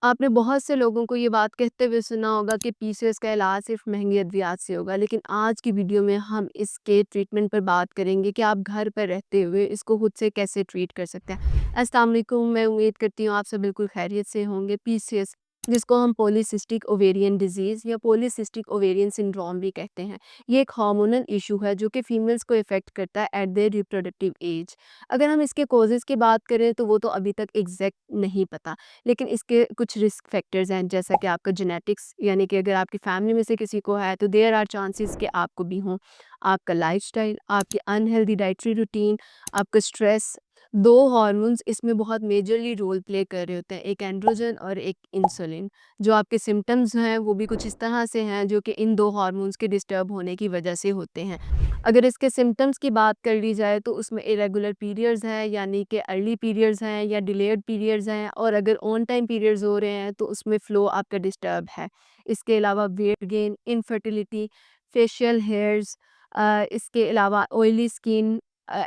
आपने बहुत से लोगों को ये बात कहते हुए सुना होगा कि पीसीओएस का इलाज सिर्फ महंगी अद्वियात से होगा, लेकिन आज की वीडियो में हम इसके ट्रीटमेंट पर बात करेंगे कि आप घर पर रहते हुए इसको खुद से कैसे ट्रीट कर सकते हैं। अस्सलाम वालेकुम, मैं उम्मीद करती हूँ आप सब बिल्कुल खैरियत से होंगे। पीसीओएस, जिसको हम पॉलीसिस्टिक ओवेरियन डिजीज़ या पॉलीसिस्टिक ओवेरियन सिंड्रोम भी कहते हैं, ये एक हार्मोनल इशू है जो कि फीमेल्स को इफ़ेक्ट करता है एट देयर रिप्रोडक्टिव एज। अगर हम इसके कॉजेज़ की बात करें तो वो तो अभी तक एग्जैक्ट नहीं पता, लेकिन इसके कुछ रिस्क फैक्टर्स हैं, जैसा कि आपका जेनेटिक्स, यानी कि अगर आपकी फैमिली में से किसी को है तो देयर आर चांसेस कि आपको भी हों। आपका लाइफस्टाइल, आपकी अनहेल्दी डाइटरी रूटीन, आपका स्ट्रेस, दो हार्मोन्स इसमें बहुत मेजरली रोल प्ले कर रहे होते हैं, एक एंड्रोजन और एक इंसुलिन। जो आपके सिम्टम्स हैं वो भी कुछ इस तरह से हैं जो कि इन दो हार्मोन्स के डिस्टर्ब होने की वजह से होते हैं। अगर इसके सिम्टम्स की बात कर ली जाए तो उसमें इरेगुलर पीरियड्स हैं, यानी कि अर्ली पीरियड्स हैं या डिलेड पीरियड्स हैं, और अगर ऑन टाइम पीरियड्स हो रहे हैं तो उसमें फ़्लो आपका डिस्टर्ब है। इसके अलावा weight gain, infertility, facial hairs, इसके अलावा ऑयली स्किन,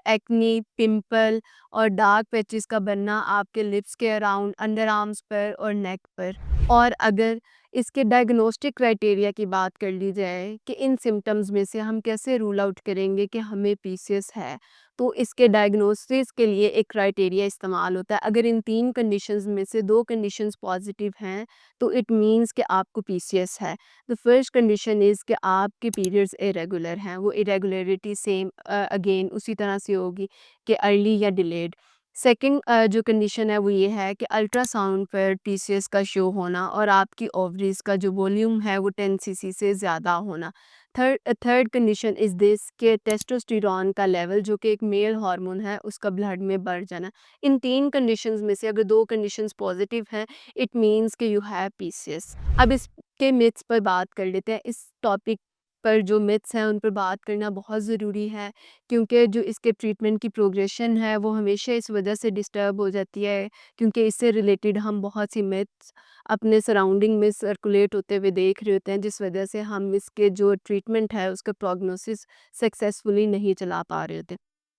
एक्ने, पिंपल और डार्क पैचेस का बनना आपके लिप्स के अराउंड, अंडर आर्म्स पर और नेक पर। और अगर इसके डायग्नोस्टिक क्राइटेरिया की बात कर ली जाए कि इन सिम्टम्स में से हम कैसे रूल आउट करेंगे कि हमें पीसीएस है, तो इसके डायग्नोसिस के लिए एक क्राइटेरिया इस्तेमाल होता है। अगर इन 3 कंडीशंस में से 2 कंडीशंस पॉजिटिव हैं, तो इट मीन्स कि आपको पीसीएस है। द फर्स्ट कंडीशन इज़ कि आपके पीरियड्स इरेगुलर हैं, वो इरेगुलरिटी सेम अगेन उसी तरह से होगी कि अर्ली या डिलेड। सेकंड जो कंडीशन है वो ये है कि अल्ट्रासाउंड पर पीसीएस का शो होना और आपकी ओवरीज का जो वॉल्यूम है वो 10 सीसी से ज़्यादा होना। थर्ड कंडीशन इज़ दिस कि टेस्टोस्टेरोन का लेवल, जो कि एक मेल हार्मोन है, उसका ब्लड में बढ़ जाना। इन 3 कंडीशंस में से अगर 2 कंडीशंस पॉजिटिव हैं, इट मीन्स कि यू हैव पीसीएस। अब इसके मिथ्स पर बात कर लेते हैं। इस टॉपिक पर जो मिथ्स हैं उन पर बात करना बहुत ज़रूरी है, क्योंकि जो इसके ट्रीटमेंट की प्रोग्रेशन है वो हमेशा इस वजह से डिस्टर्ब हो जाती है, क्योंकि इससे रिलेटेड हम बहुत सी मिथ्स अपने सराउंडिंग में सर्कुलेट होते हुए देख रहे होते हैं, जिस वजह से हम इसके जो ट्रीटमेंट है उसका प्रोग्नोसिस सक्सेसफुली नहीं चला पा रहे होते।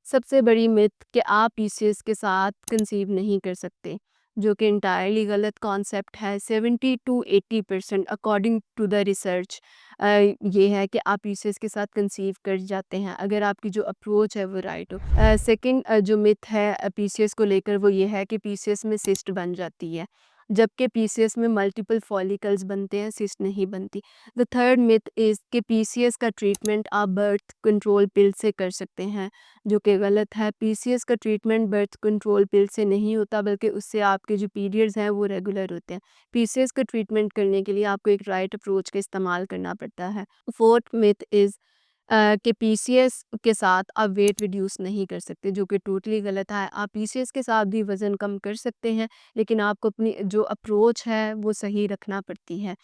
सबसे बड़ी मिथ कि आप पीसीएस के साथ कंसीव नहीं कर सकते, जो कि इंटायरली गलत कॉन्सेप्ट है। 70 to 80% according to the research ये है कि आप पीसीएस के साथ कंसीव कर जाते हैं, अगर आपकी जो अप्रोच है वो राइट हो। सेकंड जो मिथ है पीसीएस को लेकर, वो ये है कि पीसीएस में सिस्ट बन जाती है, जबकि पीसीएस में मल्टीपल फॉलिकल्स बनते हैं, सिस्ट नहीं बनती। द थर्ड मिथ इज़ कि पीसीएस का ट्रीटमेंट आप बर्थ कंट्रोल पिल से कर सकते हैं, जो कि गलत है। पीसीएस का ट्रीटमेंट बर्थ कंट्रोल पिल से नहीं होता, बल्कि उससे आपके जो पीरियड्स हैं वो रेगुलर होते हैं। पीसीएस का ट्रीटमेंट करने के लिए आपको एक राइट अप्रोच का इस्तेमाल करना पड़ता है। फोर्थ मिथ इज़ कि पीसीएस के साथ आप वेट रिड्यूस नहीं कर सकते, जो कि टोटली गलत है। आप पीसीएस के साथ भी वज़न कम कर सकते हैं, लेकिन आपको अपनी जो अप्रोच है वो सही रखना पड़ती है।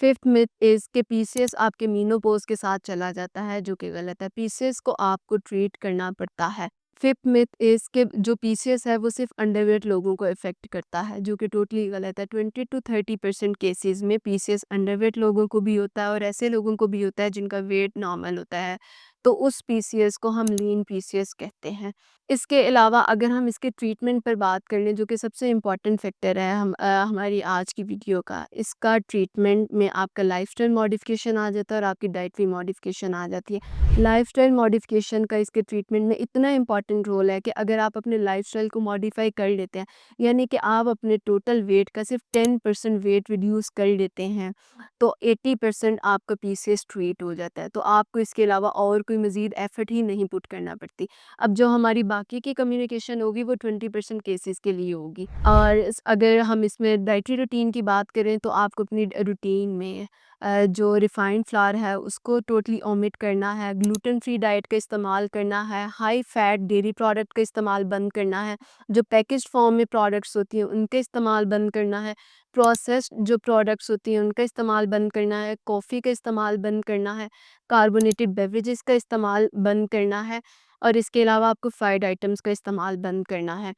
फिफ्थ मिथ इज़ कि पीसीएस आपके मेनोपॉज़ के साथ चला जाता है, जो कि गलत है। पीसीएस को आपको ट्रीट करना पड़ता है। फिफ्थ मिथ इज़ कि जो पीसीएस है वो सिर्फ़ अंडरवेट लोगों को इफ़ेक्ट करता है, जो कि टोटली गलत है। 20 टू 30% केसेज़ में पीसीएस अंडरवेट लोगों को भी होता है और ऐसे लोगों को भी होता है जिनका वेट नॉर्मल होता है, तो उस पीसीएस को हम लीन पीसीएस कहते हैं। इसके अलावा अगर हम इसके ट्रीटमेंट पर बात कर लें, जो कि सबसे इम्पॉर्टेंट फैक्टर है हमारी आज की वीडियो का, इसका ट्रीटमेंट में आपका लाइफस्टाइल मॉडिफिकेशन आ जाता है और आपकी डाइटरी मॉडिफिकेशन आ जाती है। लाइफस्टाइल मॉडिफिकेशन का इसके ट्रीटमेंट में इतना इम्पॉर्टेंट रोल है कि अगर आप अपने लाइफस्टाइल को मॉडिफाई कर लेते हैं, यानी कि आप अपने टोटल वेट का सिर्फ 10% वेट रिड्यूस कर लेते हैं, तो 80% आपका पीसीएस ट्रीट हो जाता है। तो आपको इसके अलावा और कोई मज़ीद एफर्ट ही नहीं पुट करना पड़ती। अब जो हमारी बाकी की कम्युनिकेशन होगी वो 20% केसेस के लिए होगी। और अगर हम इसमें डाइटरी रूटीन की बात करें, तो आपको अपनी रूटीन में जो रिफाइंड फ्लावर है उसको टोटली ओमिट करना है, ग्लूटेन फ्री डाइट का इस्तेमाल करना है, हाई फैट डेयरी प्रोडक्ट का इस्तेमाल बंद करना है, जो पैकेज फॉर्म में प्रोडक्ट्स होती हैं उनका इस्तेमाल बंद करना है, प्रोसेस्ड जो प्रोडक्ट्स होती हैं उनका इस्तेमाल बंद करना है, कॉफ़ी का इस्तेमाल बंद करना है, कार्बोनेटेड बेवरेजेस का इस्तेमाल बंद करना है, और इसके अलावा आपको फ्राइड आइटम्स का इस्तेमाल बंद करना है।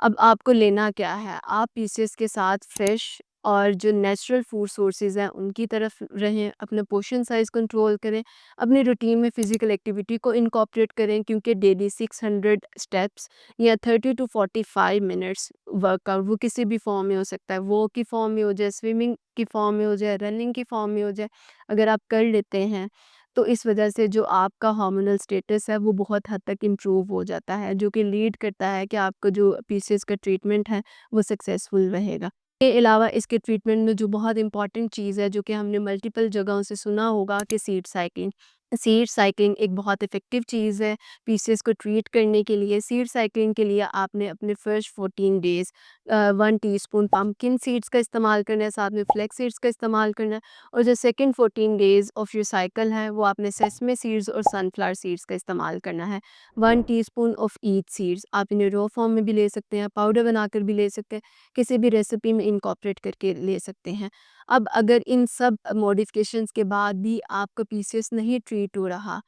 अब आपको लेना क्या है? आप पीसेस के साथ फ्रेश और जो नेचुरल फूड सोर्सेज़ हैं उनकी तरफ रहें, अपना पोर्शन साइज़ कंट्रोल करें, अपनी रूटीन में फ़िज़िकल एक्टिविटी को इनकॉर्पोरेट करें क्योंकि डेली 600 स्टेप्स या 30 टू 45 मिनट्स वर्कआउट वो किसी भी फॉर्म में हो सकता है, वॉक की फॉर्म में हो जाए, स्विमिंग की फॉर्म में हो जाए, रनिंग की फॉर्म में हो जाए, अगर आप कर लेते हैं तो इस वजह से जो आपका हार्मोनल स्टेटस है वो बहुत हद तक इम्प्रूव हो जाता है, जो कि लीड करता है कि आपका जो पीसीओएस का ट्रीटमेंट है वो सक्सेसफुल रहेगा। के अलावा इसके ट्रीटमेंट में जो बहुत इंपॉर्टेंट चीज़ है, जो कि हमने मल्टीपल जगहों से सुना होगा, कि सीड साइक्लिंग। सीड साइक्लिंग एक बहुत इफ़ेक्टिव चीज़ है पीसीओएस को ट्रीट करने के लिए। सीड साइक्लिंग के लिए आपने अपने first 14 days 1 teaspoon pumpkin seeds का इस्तेमाल करना है, साथ में फ्लैक्स सीड्स का इस्तेमाल करना है, और जो second 14 days of your cycle है वो आपने सेसमे सीड्स और सनफ्लावर सीड्स का इस्तेमाल करना है। 1 टीस्पून ऑफ ईच सीड्स आप इन्हें रॉ फॉर्म में भी ले सकते हैं, पाउडर बनाकर भी ले सकते हैं, किसी भी रेसिपी में इनकॉर्पोरेट करके ले सकते हैं। अब अगर इन सब मॉडिफ़िकेशंस के बाद भी आपका पीसीओएस नहीं ट्रीट हो रहा,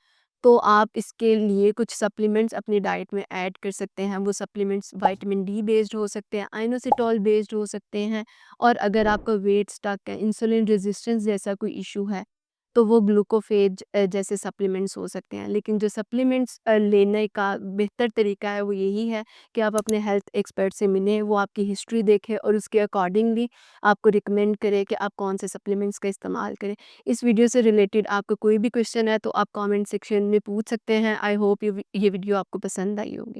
तो आप इसके लिए कुछ सप्लीमेंट्स अपनी डाइट में ऐड कर सकते हैं। वो सप्लीमेंट्स विटामिन डी बेस्ड हो सकते हैं, आइनोसिटोल बेस्ड हो सकते हैं, और अगर आपका वेट स्टक है, इंसुलिन रेजिस्टेंस जैसा कोई इश्यू है, तो वो ग्लूकोफेज जैसे सप्लीमेंट्स हो सकते हैं। लेकिन जो सप्लीमेंट्स लेने का बेहतर तरीका है वो यही है कि आप अपने हेल्थ एक्सपर्ट से मिलें, वो आपकी हिस्ट्री देखें और उसके अकॉर्डिंगली आपको रिकमेंड करे कि आप कौन से सप्लीमेंट्स का इस्तेमाल करें। इस वीडियो से रिलेटेड आपका कोई भी क्वेश्चन है तो आप कमेंट सेक्शन में पूछ सकते हैं। आई होप ये वीडियो आपको पसंद आई होगी।